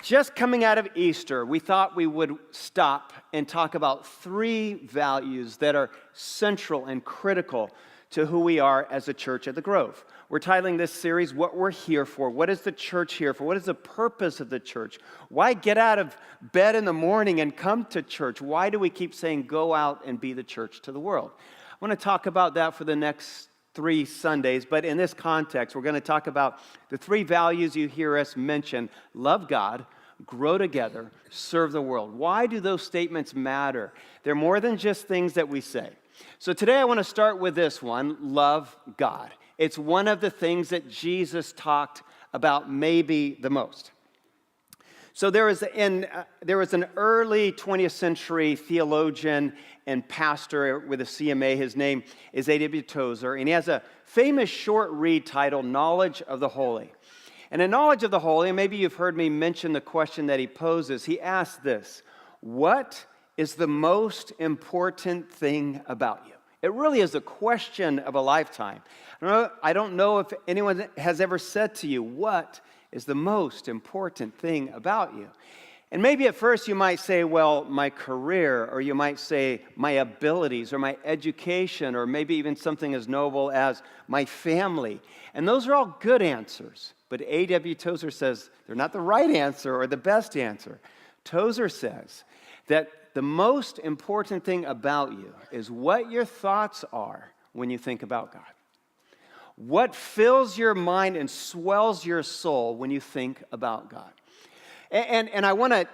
Just coming out of Easter, we thought we would stop and talk about 3 values that are central and critical to who we are as a church at the Grove. We're titling this series, What We're Here For. What is the church here for? What is the purpose of the church? Why get out of bed in the morning and come to church? Why do we keep saying, go out and be the church to the world? I want to talk about that for the next 3 Sundays, but in this context, we're going to talk about the 3 values you hear us mention: love God, grow together, serve the world. Why do those statements matter? They're more than just things that we say. So today I want to start with this one, love God. It's one of the things that Jesus talked about maybe the most. So there was an early 20th century theologian and pastor with a CMA. His name is A.W. Tozer, and he has a famous short read titled Knowledge of the Holy. And in Knowledge of the Holy, and maybe you've heard me mention the question that he poses, he asks this: what is the most important thing about you? It really is a question of a lifetime. I don't know if anyone has ever said to you, what is the most important thing about you? And maybe at first you might say, well, my career, or you might say my abilities, or my education, or maybe even something as noble as my family. And those are all good answers. But A.W. Tozer says they're not the right answer or the best answer. Tozer says that the most important thing about you is what your thoughts are when you think about God. What fills your mind and swells your soul when you think about God? And I want to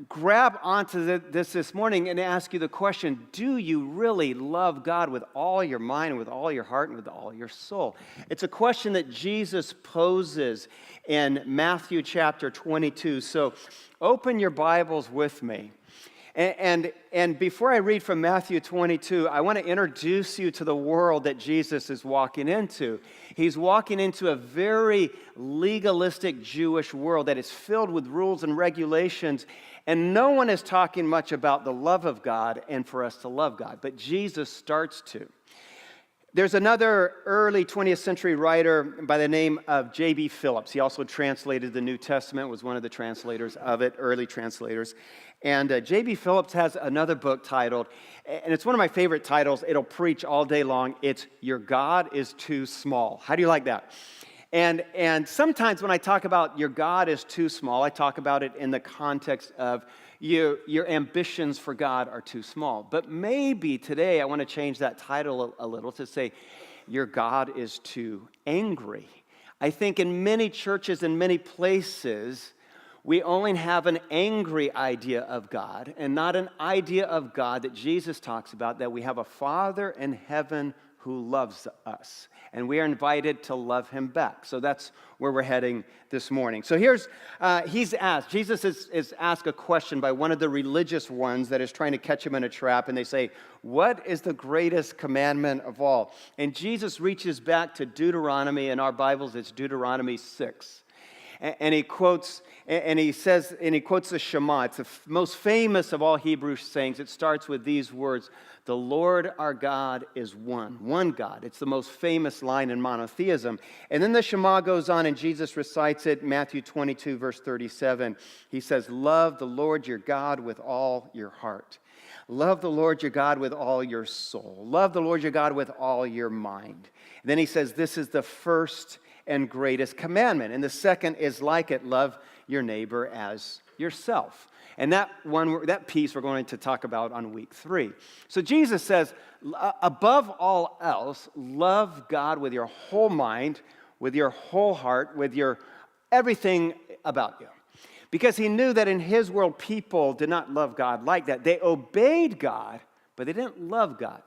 grab onto this morning and ask you the question, do you really love God with all your mind, with all your heart, and with all your soul? It's a question that Jesus poses in Matthew chapter 22. So open your Bibles with me. And before I read from Matthew 22, I want to introduce you to the world that Jesus is walking into. He's walking into a very legalistic Jewish world that is filled with rules and regulations, and no one is talking much about the love of God and for us to love God, but Jesus starts to. There's another early 20th century writer by the name of J.B. Phillips. He also translated the New Testament, was one of the translators of it, early translators. And J.B. Phillips has another book titled, and it's one of my favorite titles, it'll preach all day long, it's Your God is Too Small. How do you like that? And sometimes when I talk about your God is too small, I talk about it in the context of your ambitions for God are too small. But maybe today I want to change that title a little to say, your God is too angry. I think in many churches and many places, we only have an angry idea of God and not an idea of God that Jesus talks about, that we have a Father in heaven who loves us. And we are invited to love him back. So that's where we're heading this morning. So Jesus is asked a question by one of the religious ones that is trying to catch him in a trap. And they say, what is the greatest commandment of all? And Jesus reaches back to Deuteronomy. In our Bibles, it's Deuteronomy 6. And he quotes the Shema. It's the most famous of all Hebrew sayings. It starts with these words: the Lord our God is one God. It's the most famous line in monotheism. And then the Shema goes on, and Jesus recites it, Matthew 22, verse 37. He says, love the Lord your God with all your heart. Love the Lord your God with all your soul. Love the Lord your God with all your mind. And then he says, this is the first and greatest commandment. And the second is like it: love your neighbor as yourself. And that piece we're going to talk about on week 3. So Jesus says, above all else, love God with your whole mind, with your whole heart, with your everything about you. Because he knew that in his world, people did not love God like that. They obeyed God, but they didn't love God.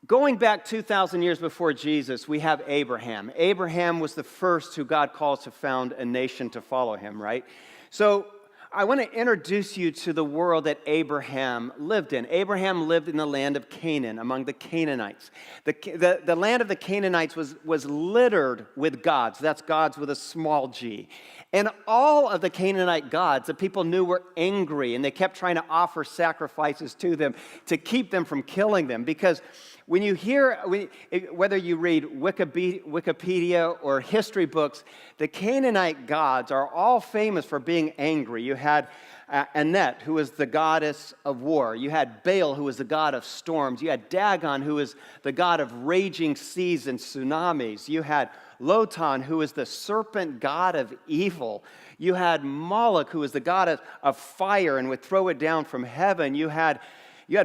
Going back 2,000 years before Jesus, we have Abraham. Abraham was the first who God calls to found a nation to follow him, right? So I want to introduce you to the world that Abraham lived in. Abraham lived in the land of Canaan, among the Canaanites. The land of the Canaanites was littered with gods. That's gods with a small g. And all of the Canaanite gods, the people knew, were angry, and they kept trying to offer sacrifices to them to keep them from killing them, because When you hear, whether you read Wikipedia or history books, the Canaanite gods are all famous for being angry. You had Anet, who was the goddess of war. You had Baal, who was the god of storms. You had Dagon, who was the god of raging seas and tsunamis. You had Lotan, who was the serpent god of evil. You had Moloch, who was the god of fire and would throw it down from heaven. You had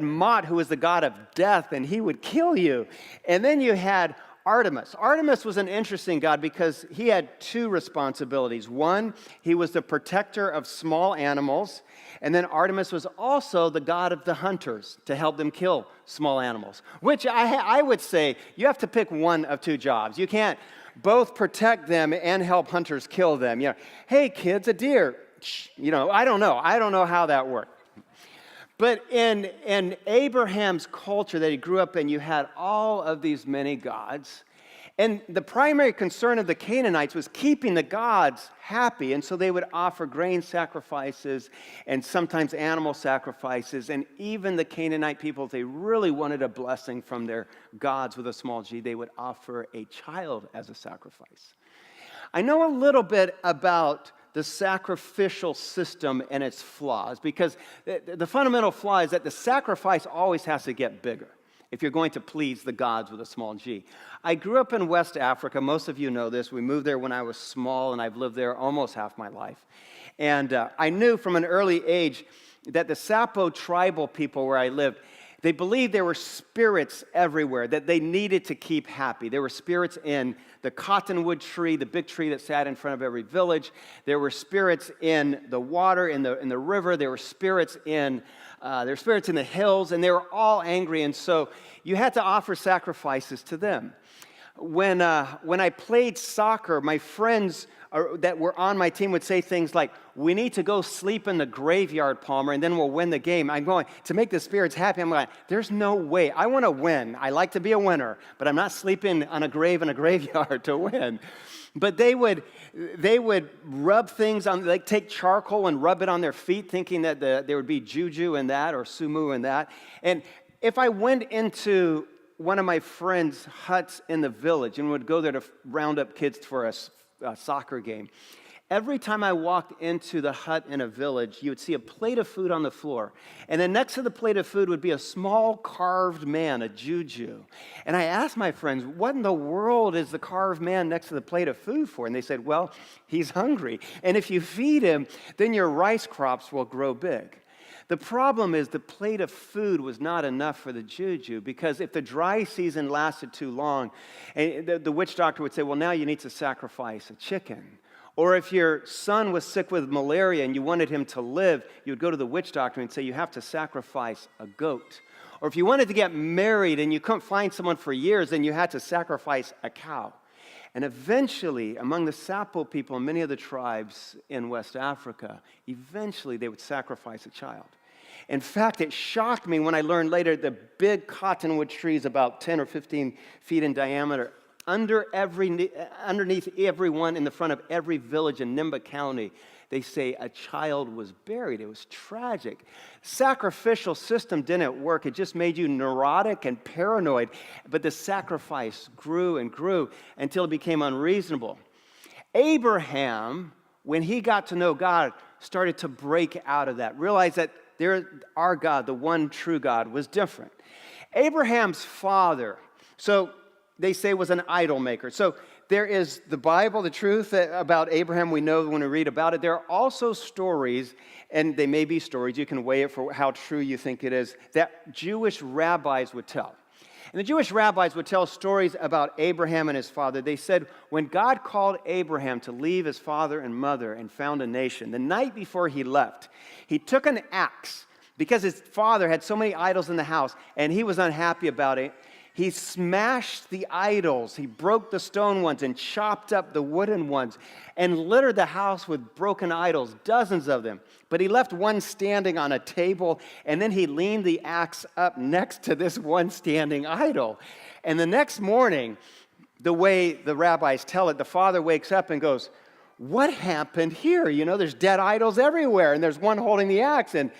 Mot, who was the god of death, and he would kill you. And then you had Artemis. Artemis was an interesting god because he had two responsibilities. One, he was the protector of small animals, and then Artemis was also the god of the hunters to help them kill small animals, which I would say you have to pick one of two jobs. You can't both protect them and help hunters kill them. Hey kids, a deer. I don't know how that worked. But in Abraham's culture that he grew up in, you had all of these many gods. And the primary concern of the Canaanites was keeping the gods happy. And so they would offer grain sacrifices and sometimes animal sacrifices. And even the Canaanite people, if they really wanted a blessing from their gods with a small g, they would offer a child as a sacrifice. I know a little bit about the sacrificial system and its flaws, because the fundamental flaw is that the sacrifice always has to get bigger if you're going to please the gods with a small g. I grew up in West Africa. Most of you know this. We moved there when I was small, and I've lived there almost half my life. And I knew from an early age that the Sapo tribal people where I lived, they believed there were spirits everywhere that they needed to keep happy. There were spirits in the cottonwood tree, the big tree that sat in front of every village. There were spirits in the water, in the river. There were spirits in the hills, and they were all angry. And so you had to offer sacrifices to them. When I played soccer, my friends that were on my team would say things like, "We need to go sleep in the graveyard, Palmer, and then we'll win the game." I'm going, to make the spirits happy, I'm like, there's no way. I want to win. I like to be a winner, but I'm not sleeping on a grave in a graveyard to win. But they would rub things on, like take charcoal and rub it on their feet, thinking that there would be juju in that or sumu in that. And if I went into one of my friends' huts in the village and would go there to round up kids for a soccer game, every time I walked into the hut in a village, you would see a plate of food on the floor. And then next to the plate of food would be a small carved man, a juju. And I asked my friends, what in the world is the carved man next to the plate of food for? And they said, well, he's hungry. And if you feed him, then your rice crops will grow big. The problem is the plate of food was not enough for the juju, because if the dry season lasted too long, and the witch doctor would say, well, now you need to sacrifice a chicken. Or if your son was sick with malaria and you wanted him to live, you would go to the witch doctor and say, you have to sacrifice a goat. Or if you wanted to get married and you couldn't find someone for years, then you had to sacrifice a cow. And eventually, among the Sapo people and many of the tribes in West Africa, eventually they would sacrifice a child. In fact, it shocked me when I learned later the big cottonwood trees about 10 or 15 feet in diameter, underneath everyone in the front of every village in Nimba County, they say a child was buried. It was tragic. Sacrificial system didn't work. It just made you neurotic and paranoid. But the sacrifice grew and grew until it became unreasonable. Abraham, when he got to know God, started to break out of that, realized that our God, the one true God, was different. Abraham's father, so they say, was an idol maker. So there is the Bible, the truth about Abraham we know when we read about it. There are also stories, and they may be stories, you can weigh it for how true you think it is, that Jewish rabbis would tell. And the Jewish rabbis would tell stories about Abraham and his father. They said when God called Abraham to leave his father and mother and found a nation, the night before he left, he took an axe because his father had so many idols in the house and he was unhappy about it. He smashed the idols. He broke the stone ones and chopped up the wooden ones and littered the house with broken idols, dozens of them. But he left one standing on a table, and then he leaned the axe up next to this one standing idol. And the next morning, the way the rabbis tell it, the father wakes up and goes, "What happened here? You know, there's dead idols everywhere, and there's one holding the axe." And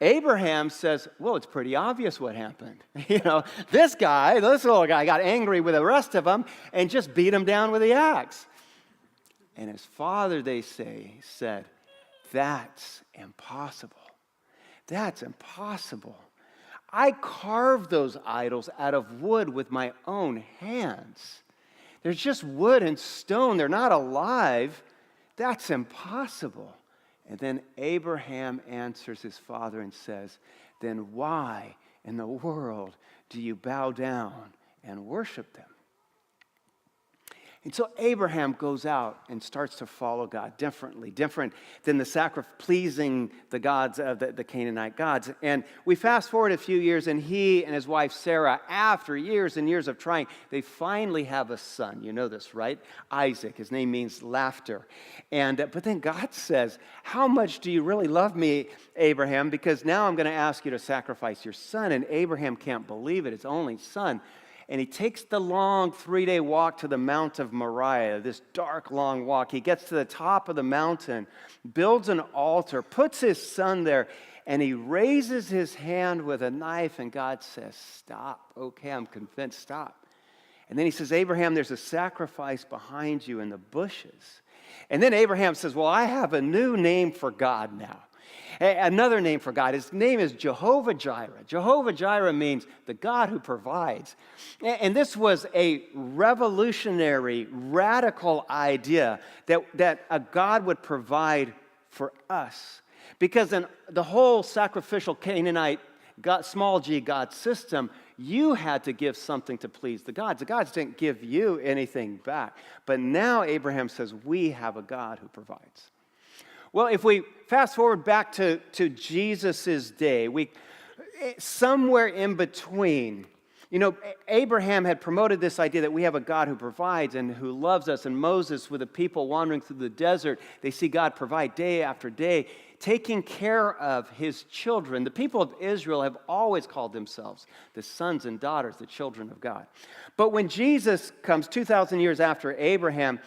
Abraham says, well, it's pretty obvious what happened. This little guy got angry with the rest of them and just beat him down with the axe. And his father, they say, said, that's impossible. That's impossible. I carved those idols out of wood with my own hands. They're just wood and stone. They're not alive. That's impossible. And then Abraham answers his father and says, then why in the world do you bow down and worship them? And so Abraham goes out and starts to follow God different than the pleasing the gods of the Canaanite gods. And we fast forward a few years, and he and his wife Sarah, after years and years of trying, they finally have a son. You know this, right? Isaac. His name means laughter. But then God says, how much do you really love me, Abraham? Because now I'm going to ask you to sacrifice your son. And Abraham can't believe it, his only son. And he takes the long 3-day walk to the Mount of Moriah, this dark, long walk. He gets to the top of the mountain, builds an altar, puts his son there, and he raises his hand with a knife, and God says, stop. Okay, I'm convinced, stop. And then he says, Abraham, there's a sacrifice behind you in the bushes. And then Abraham says, well, I have a new name for God now. Another name for God. His name is Jehovah-Jireh. Jehovah-Jireh means the God who provides. And this was a revolutionary, radical idea that a God would provide for us. Because in the whole sacrificial Canaanite small g God system, you had to give something to please the gods. The gods didn't give you anything back. But now Abraham says, we have a God who provides. Well, if we fast forward back to Jesus' day, somewhere in between, Abraham had promoted this idea that we have a God who provides and who loves us. And Moses, with the people wandering through the desert, they see God provide day after day, taking care of his children. The people of Israel have always called themselves the sons and daughters, the children of God. But when Jesus comes 2,000 years after Abraham,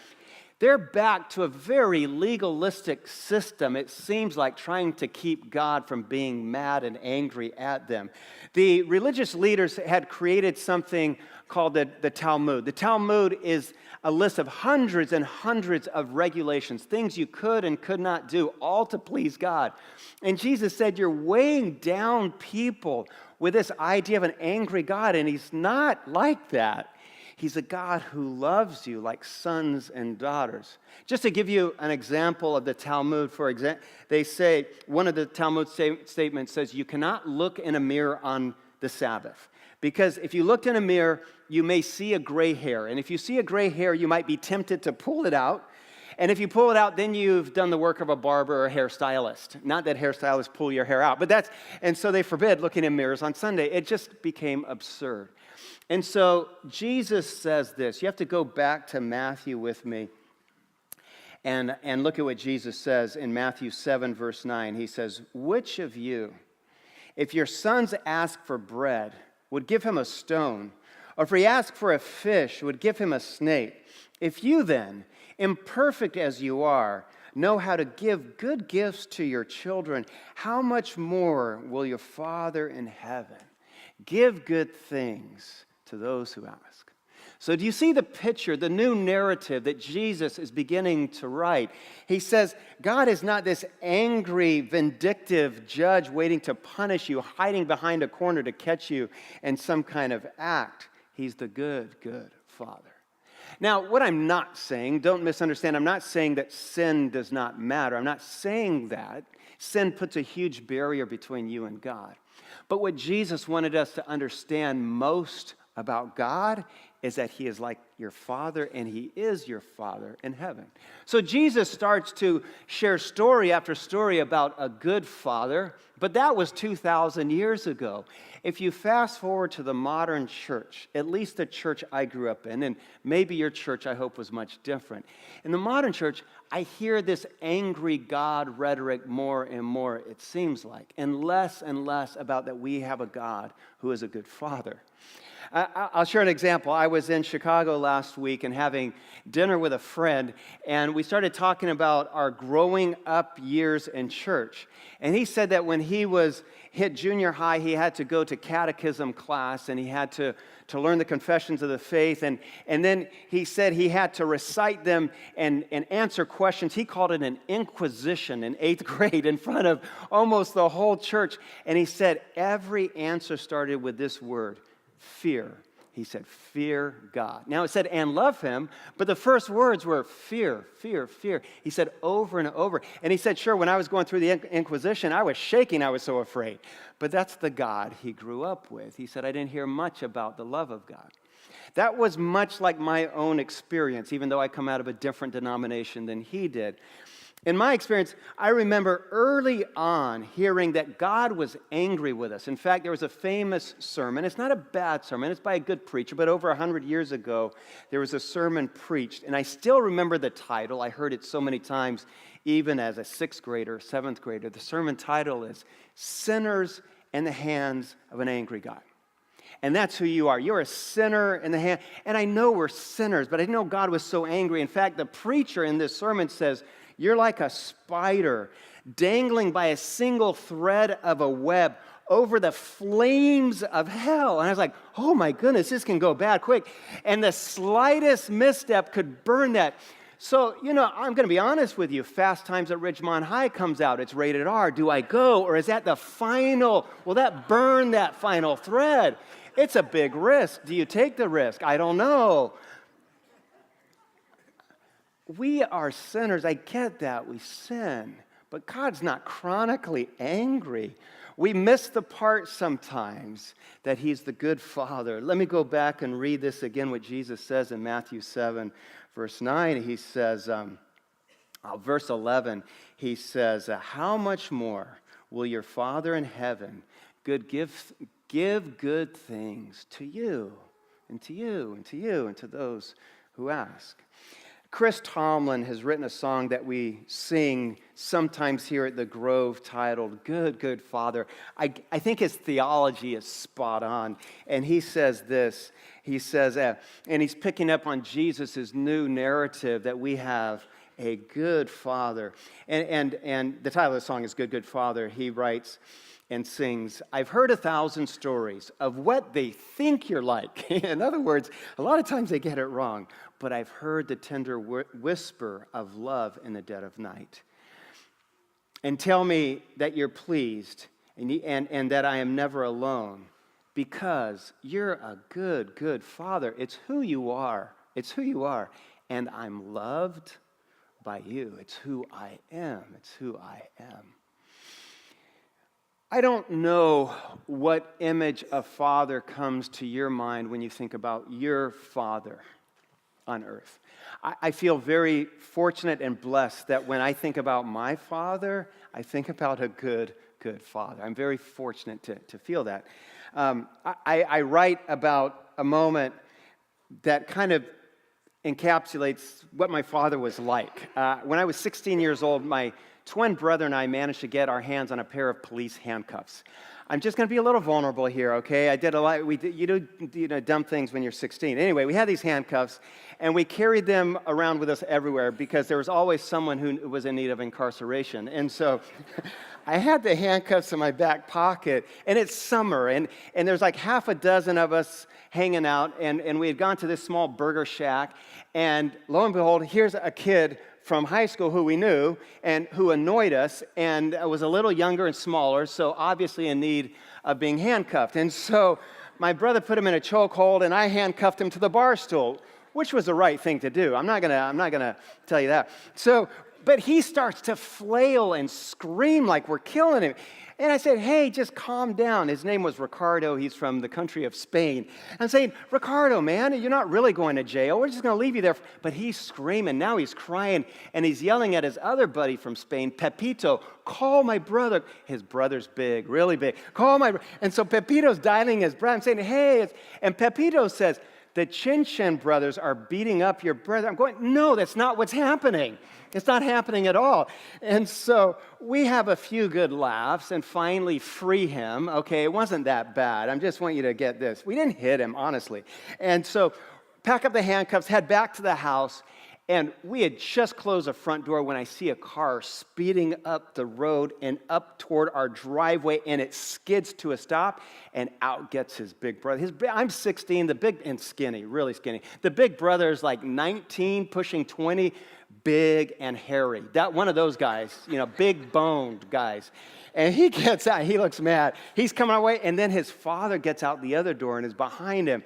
they're back to a very legalistic system, it seems like, trying to keep God from being mad and angry at them. The religious leaders had created something called the Talmud. The Talmud is a list of hundreds and hundreds of regulations, things you could and could not do, all to please God. And Jesus said, you're weighing down people with this idea of an angry God, and he's not like that. He's a God who loves you like sons and daughters. Just to give you an example of the Talmud, for example, they say, one of the Talmud statements says, you cannot look in a mirror on the Sabbath. Because if you looked in a mirror, you may see a gray hair. And if you see a gray hair, you might be tempted to pull it out. And if you pull it out, then you've done the work of a barber or a hairstylist. Not that hairstylists pull your hair out, but and so they forbid looking in mirrors on Sunday. It just became absurd. And so Jesus says this. You have to go back to Matthew with me and look at what Jesus says in Matthew 7, verse 9. He says, which of you, if your sons ask for bread, would give him a stone? Or if he asks for a fish, would give him a snake? If you then, imperfect as you are, know how to give good gifts to your children, how much more will your Father in heaven give good things to those who ask? So do you see the picture, the new narrative that Jesus is beginning to write? He says, God is not this angry, vindictive judge waiting to punish you, hiding behind a corner to catch you in some kind of act. He's the good, good Father. Now, what I'm not saying, don't misunderstand, I'm not saying that sin does not matter. I'm not saying that. Sin puts a huge barrier between you and God. But what Jesus wanted us to understand most about God is that he is like your Father, and he is your Father in heaven. So Jesus starts to share story after story about a good Father, but that was 2,000 years ago. If you fast forward to the modern church, at least the church I grew up in, and maybe your church I hope was much different. In the modern church, I hear this angry God rhetoric more and more, it seems like, and less about that we have a God who is a good Father. I'll share an example. I was in Chicago last week and having dinner with a friend, and we started talking about our growing up years in church. And he said that when he hit junior high, he had to go to catechism class, and he had to learn the confessions of the faith. And then he said he had to recite them and answer questions. He called it an inquisition in 8th grade in front of almost the whole church. And he said every answer started with this word, fear. He said, fear God. Now it said, and love him, but the first words were fear, fear, fear. He said over and over. And he said, sure, when I was going through the Inquisition, I was shaking, I was so afraid. But that's the God he grew up with. He said, I didn't hear much about the love of God. That was much like my own experience, even though I come out of a different denomination than he did. In my experience, I remember early on hearing that God was angry with us. In fact, there was a famous sermon. It's not a bad sermon. It's by a good preacher, but over 100 years ago, there was a sermon preached. And I still remember the title. I heard it so many times, even as a 6th grader, 7th grader. The sermon title is Sinners in the Hands of an Angry God. And that's who you are. You're a sinner in the hand. And I know we're sinners, but I didn't know God was so angry. In fact, the preacher in this sermon says, you're like a spider dangling by a single thread of a web over the flames of hell. And I was like, oh my goodness, this can go bad quick. And the slightest misstep could burn that. So, I'm going to be honest with you. Fast Times at Ridgemont High comes out. It's rated R. Do I go? Or is that the final? Will that burn that final thread? It's a big risk. Do you take the risk? I don't know. We are sinners. I get that. We sin. But God's not chronically angry. We miss the part sometimes that he's the good Father. Let me go back and read this again, what Jesus says in Matthew 7, verse 9. He says, verse 11, he says, how much more will your Father in heaven give good things to you, and to you, and to you, and to those who ask? Chris Tomlin has written a song that we sing sometimes here at the Grove titled, Good, Good Father. I think his theology is spot on. And he says this, he says, and he's picking up on Jesus' new narrative that we have a good Father. And the title of the song is Good, Good Father. He writes and sings, I've heard 1,000 stories of what they think you're like. In other words, a lot of times they get it wrong. But I've heard the tender whisper of love in the dead of night. And tell me that you're pleased and that I am never alone, because you're a good, good Father. It's who you are. It's who you are. And I'm loved by you. It's who I am. It's who I am. I don't know what image of Father comes to your mind when you think about your Father on earth. I feel very fortunate and blessed that when I think about my Father, I think about a good, good Father. I'm very fortunate to feel that. I write about a moment that kind of encapsulates what my father was like. When I was 16 years old, my twin brother and I managed to get our hands on a pair of police handcuffs. I'm just going to be a little vulnerable here, okay? I did a lot. You do dumb things when you're 16. Anyway, we had these handcuffs, and we carried them around with us everywhere because there was always someone who was in need of incarceration. And so I had the handcuffs in my back pocket, and it's summer, and there's like half a dozen of us hanging out, and we had gone to this small burger shack, and lo and behold, here's a kid from high school who we knew and who annoyed us and was a little younger and smaller, so obviously in need of being handcuffed. And so my brother put him in a chokehold, and I handcuffed him to the bar stool, which was the right thing to do. I'm not gonna tell you that. So, but he starts to flail and scream like we're killing him. And I said, hey, just calm down. His name was Ricardo. He's from the country of Spain. I'm saying, Ricardo, man, you're not really going to jail. We're just going to leave you there. But he's screaming. Now he's crying. And he's yelling at his other buddy from Spain, Pepito, call my brother. His brother's big, really big. Call my brother. And so Pepito's dialing his brother. I'm saying, hey. And Pepito says, the Chinchen brothers are beating up your brother. I'm going, no, that's not what's happening. It's not happening at all. And so we have a few good laughs and finally free him. Okay, it wasn't that bad. I just want you to get this. We didn't hit him, honestly. And so pack up the handcuffs, head back to the house. And we had just closed the front door when I see a car speeding up the road and up toward our driveway, and it skids to a stop, and out gets his big brother. I'm 16, and skinny, really skinny. The big brother is like 19, pushing 20, big and hairy. One of those guys, big boned guys. And he gets out, he looks mad. He's coming our way, and then his father gets out the other door and is behind him.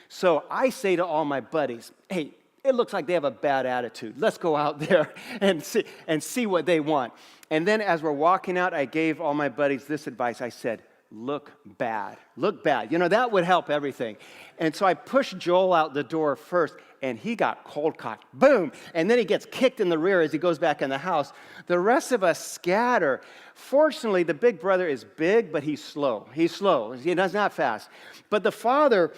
So I say to all my buddies, hey, it looks like they have a bad attitude. Let's go out there and see what they want. And then as we're walking out, I gave all my buddies this advice. I said, look bad. Look bad. That would help everything. And so I pushed Joel out the door first, and he got cold cocked. Boom. And then he gets kicked in the rear as he goes back in the house. The rest of us scatter. Fortunately, the big brother is big, but he's slow. He's not fast. But the father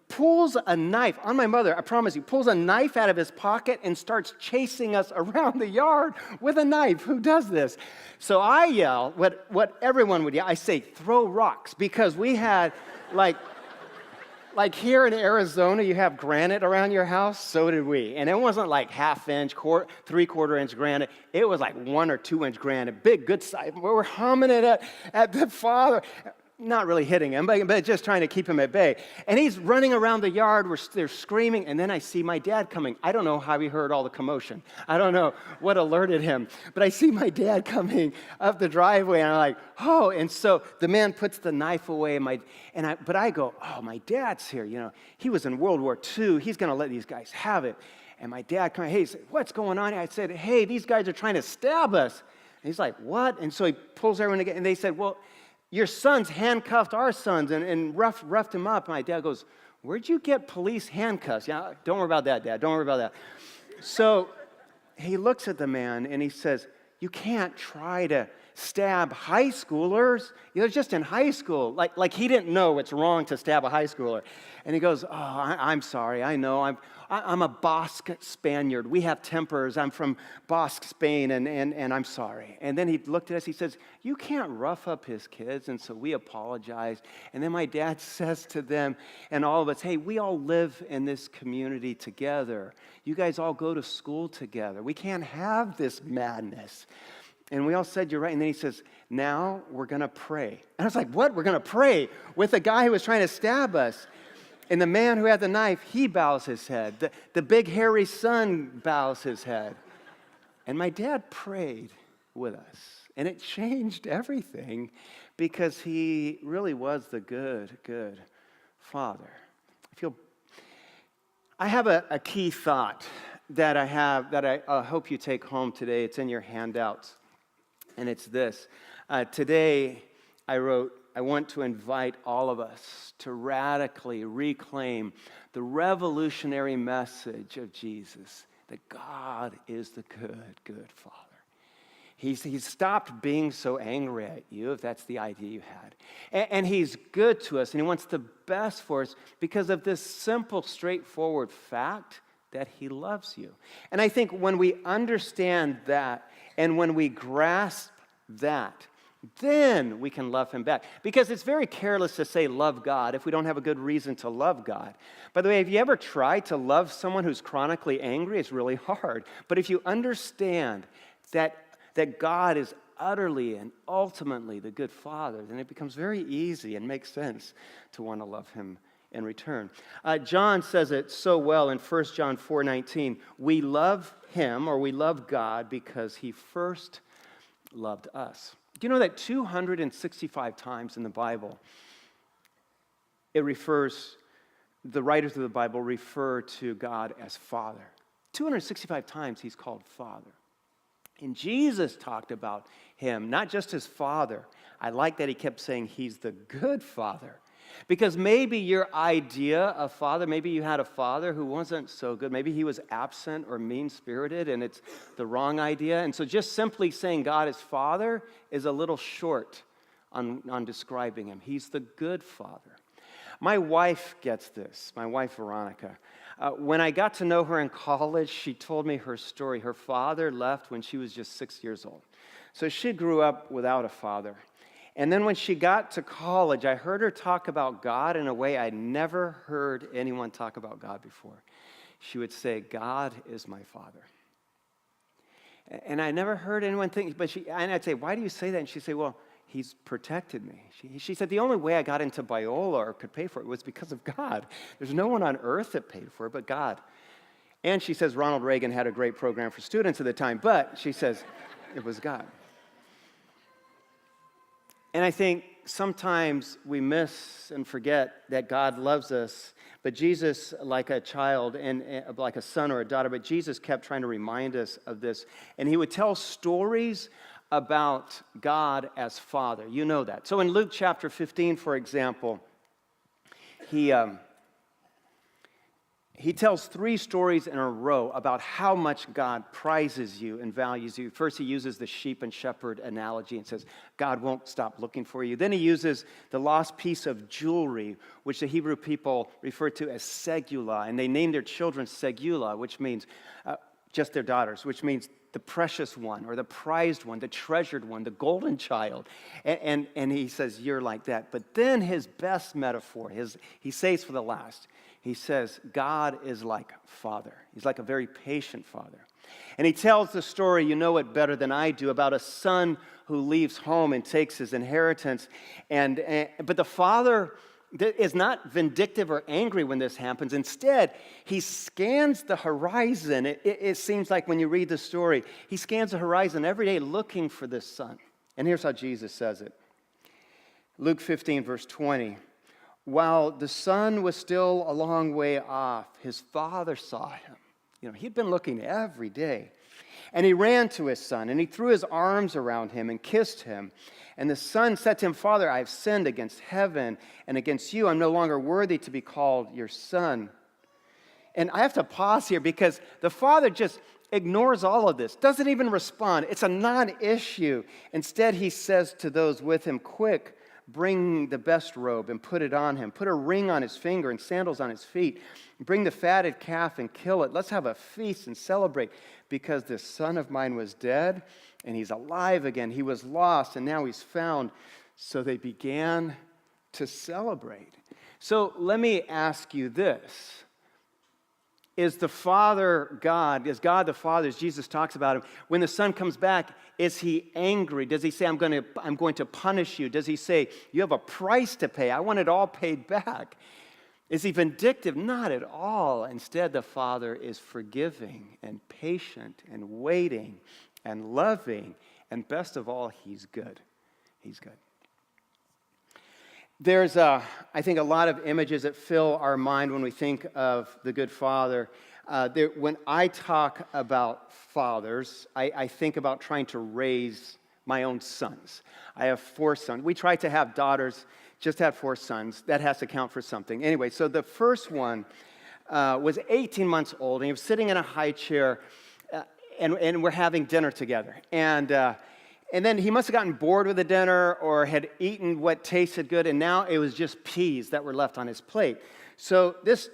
pulls a knife on my mother, I promise you, pulls a knife out of his pocket and starts chasing us around the yard with a knife. Who does this? So I yell what everyone would yell. I say, throw rocks, because we had like here in Arizona, you have granite around your house. So did we. And it wasn't like half-inch, three-quarter inch granite. It was like 1 or 2 inch granite, big, good size. We were humming it at the father. Not really hitting him, but just trying to keep him at bay. And he's running around the yard. They're screaming, and then I see my dad coming. I don't know how he heard all the commotion. I don't know what alerted him, but I see my dad coming up the driveway, and I'm like, oh. And so the man puts the knife away, but I go, oh, my dad's here. He was in World War II. He's going to let these guys have it. And my dad comes, hey, he said, what's going on? I said, hey, these guys are trying to stab us. And he's like, what? And so he pulls everyone again, and they said, well, your sons handcuffed our sons and roughed him up. My dad goes, where'd you get police handcuffs? Yeah, don't worry about that, Dad. Don't worry about that. So he looks at the man and he says, you can't try to stab high schoolers. They're just in high school. Like he didn't know it's wrong to stab a high schooler. And he goes, oh, I'm sorry. I know. I'm a Basque Spaniard. We have tempers. I'm from Basque, Spain, and I'm sorry. And then he looked at us. He says, you can't rough up his kids. And so we apologized. And then my dad says to them and all of us, hey, we all live in this community together. You guys all go to school together. We can't have this madness. And we all said, you're right. And then he says, now we're going to pray. And I was like, what? We're going to pray with the guy who was trying to stab us. And the man who had the knife, he bows his head. The big hairy son bows his head. And my dad prayed with us. And it changed everything because he really was the good father. I have a key thought that I hope you take home today. It's in your handouts. And it's this. Today, I wrote, I want to invite all of us to radically reclaim the revolutionary message of Jesus, that God is the good Father. He's stopped being so angry at you, if that's the idea you had. And he's good to us, and he wants the best for us because of this simple, straightforward fact that he loves you. And I think when we understand that, and when we grasp that, then we can love him back. Because it's very careless to say love God if we don't have a good reason to love God. By the way, have you ever tried to love someone who's chronically angry? It's really hard. But if you understand that God is utterly and ultimately the good Father, then it becomes very easy and makes sense to want to love him in return. John says it so well in 1 John 4:19. We love him, or we love God, because he first loved us. Do you know that 265 times in the Bible, the writers of the Bible refer to God as Father? 265 times he's called Father. And Jesus talked about him, not just as Father. I like that he kept saying he's the good Father. Because maybe your idea of father, maybe you had a father who wasn't so good. Maybe he was absent or mean-spirited, and it's the wrong idea. And so just simply saying God is Father is a little short on describing him. He's the good Father. My wife gets this, my wife Veronica. When I got to know her in college, she told me her story. Her father left when she was just 6 years old. So she grew up without a father. And then when she got to college, I heard her talk about God in a way I'd never heard anyone talk about God before. she would say, God is my Father. And I never heard anyone think, and I'd say, why do you say that? And she'd say, well, He's protected me. She said, the only way I got into Biola or could pay for it was because of God. There's no one on earth that paid for it but God. And she says Ronald Reagan had a great program for students at the time, but she says it was God. And I think sometimes we miss and forget that God loves us, but Jesus, like a child and like a son or a daughter, but Jesus kept trying to remind us of this. And He would tell stories about God as Father. You know that. So in Luke chapter 15, for example, he tells 3 stories in a row about how much God prizes you and values you. First, He uses the sheep and shepherd analogy and says, God won't stop looking for you. Then He uses the lost piece of jewelry, which the Hebrew people refer to as segula, and they named their children Segula, which means just their daughters, which means the precious one or the prized one, the treasured one, the golden child. And He says, you're like that. But then His best metaphor, He saves for the last. He says, God is like Father. He's like a very patient Father. And He tells the story, you know it better than I do, about a son who leaves home and takes his inheritance. But the father is not vindictive or angry when this happens. Instead, he scans the horizon. It seems like when you read the story, he scans the horizon every day looking for this son. And here's how Jesus says it. Luke 15, verse 20. While the son was still a long way off, his father saw him. He'd been looking every day. And he ran to his son, and he threw his arms around him and kissed him. And the son said to him, Father, I have sinned against heaven and against you. I'm no longer worthy to be called your son. And I have to pause here because the father just ignores all of this, doesn't even respond. It's a non-issue. Instead, he says to those with him, quick, bring the best robe and put it on him. Put a ring on his finger and sandals on his feet. Bring the fatted calf and kill it. Let's have a feast and celebrate, because this son of mine was dead and he's alive again. He was lost and now he's found. So they began to celebrate. So let me ask you this. Is the Father God, is God the Father, as Jesus talks about him, when the Son comes back, is He angry? Does He say, I'm going to punish you? Does He say, you have a price to pay? I want it all paid back. Is He vindictive? Not at all. Instead, the Father is forgiving and patient and waiting and loving. And best of all, He's good. He's good. There's, I think, a lot of images that fill our mind when we think of the good Father. When I talk about fathers, I think about trying to raise my own sons. I have 4 sons. We tried to have daughters, just had 4 sons. That has to count for something. Anyway, so the first one was 18 months old, and he was sitting in a high chair, and we're having dinner together. And then he must have gotten bored with the dinner or had eaten what tasted good, and now it was just peas that were left on his plate. So this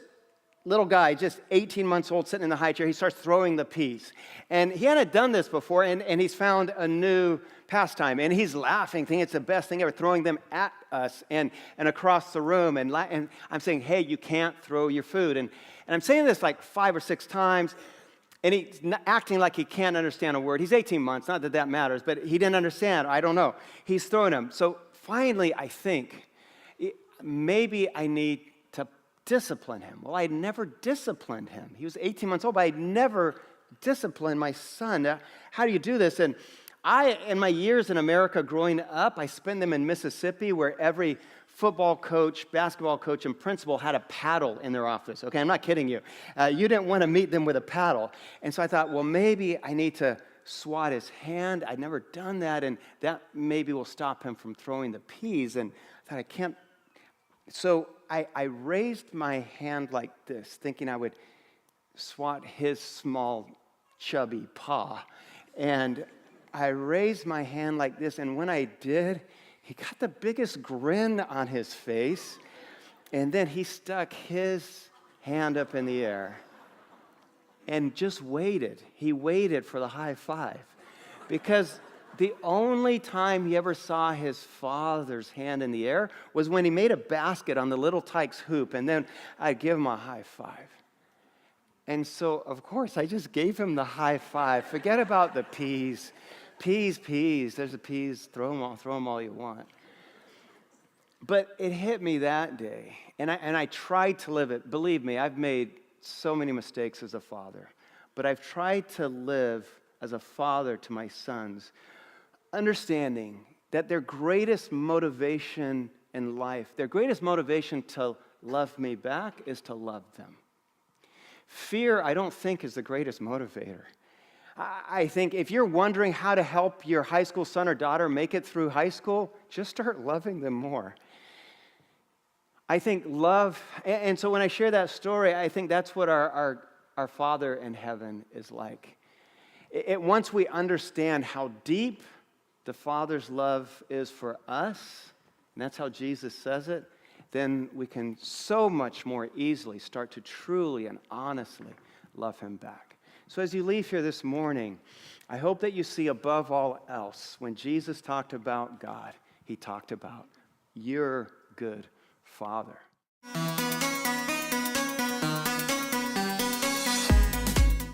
little guy, just 18 months old, sitting in the high chair, he starts throwing the peas. And he hadn't done this before, and he's found a new pastime. And he's laughing, thinking it's the best thing ever, throwing them at us and across the room. And I'm saying, hey, you can't throw your food. And I'm saying this like 5 or 6 times. And he's acting like he can't understand a word. He's 18 months, not that that matters, but he didn't understand. I don't know. He's throwing them. So finally, I think, maybe I need to discipline him. Well, I'd never disciplined him. He was 18 months old, but I'd never disciplined my son. How do you do this? And in my years in America growing up, I spent them in Mississippi, where every football coach, basketball coach, and principal had a paddle in their office. Okay, I'm not kidding you. You didn't want to meet them with a paddle. And so I thought, well, maybe I need to swat his hand. I'd never done that, and that maybe will stop him from throwing the peas. And I thought, I can't. So I raised my hand like this, thinking I would swat his small, chubby paw. And I raised my hand like this, and when I did, he got the biggest grin on his face, and then he stuck his hand up in the air and just waited. He waited for the high five, because the only time he ever saw his father's hand in the air was when he made a basket on the little Tykes hoop, and then I'd give him a high five. And so, of course, I just gave him the high five. Forget about the peas. Peas. There's the peas. Throw them all you want. But it hit me that day, and I tried to live it. Believe me, I've made so many mistakes as a father, but I've tried to live as a father to my sons, understanding that their greatest motivation in life, their greatest motivation to love me back is to love them. Fear, I don't think, is the greatest motivator. I think if you're wondering how to help your high school son or daughter make it through high school, just start loving them more. I think love, and so when I share that story, I think that's what our Father in heaven is like. Once we understand how deep the Father's love is for us, and that's how Jesus says it, then we can so much more easily start to truly and honestly love him back. So as you leave here this morning, I hope that you see above all else, when Jesus talked about God, he talked about your good Father.